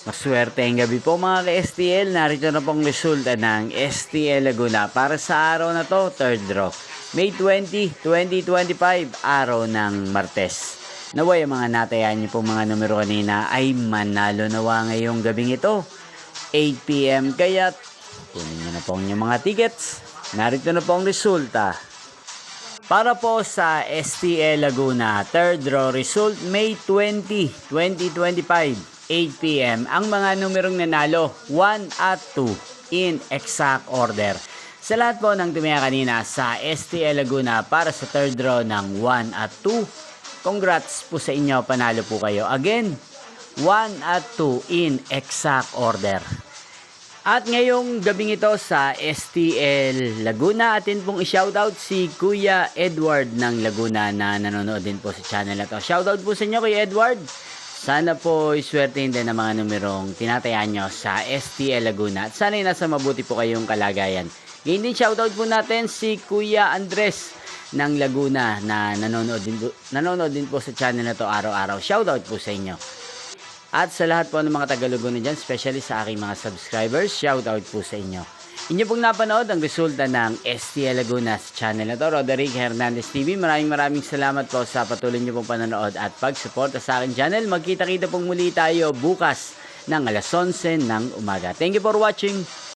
Maswerteng gabi po mga ka-STL. Narito na pong resulta ng STL Laguna para sa araw na to, third draw. May 20, 2025, araw ng Martes. Naway ang mga natayan niyo pong mga numero kanina ay manalo nawa ngayong gabing ito. 8 PM kaya kunin niyo na po ang inyong mga tickets. Narito na po ang resulta. Para po sa STL Laguna, third draw result May 20, 2025. 8 PM. Ang mga numerong nanalo, 1 at 2 in exact order. Sa lahat po ng tumaya kanina sa STL Laguna para sa third draw ng 1 at 2, congrats po sa inyo, panalo po kayo. Again, 1 at 2 in exact order. At ngayong gabing ito sa STL Laguna, atin pong i-shoutout si Kuya Edward ng Laguna na nanonood din po sa channel na to. Shoutout po sa inyo Kuya Edward. Sana po iswertein din ang mga numerong tinatayaan nyo sa STL Laguna. At sana nasa mabuti po kayong kalagayan. Ngayon din shoutout po natin si Kuya Andres ng Laguna na nanonood din po sa channel na to araw-araw. Shoutout po sa inyo. At sa lahat po ng mga Tagalogona dyan, especially sa aking mga subscribers, shoutout po sa inyo. Inyo pong napanood ang resulta ng STL Laguna sa channel na to, Roderick Hernandez TV. Maraming salamat po sa patuloy nyo pong panonood at pag-suporta sa aking channel. Magkita-kita pong muli tayo bukas ng alas 11 ng umaga. Thank you for watching.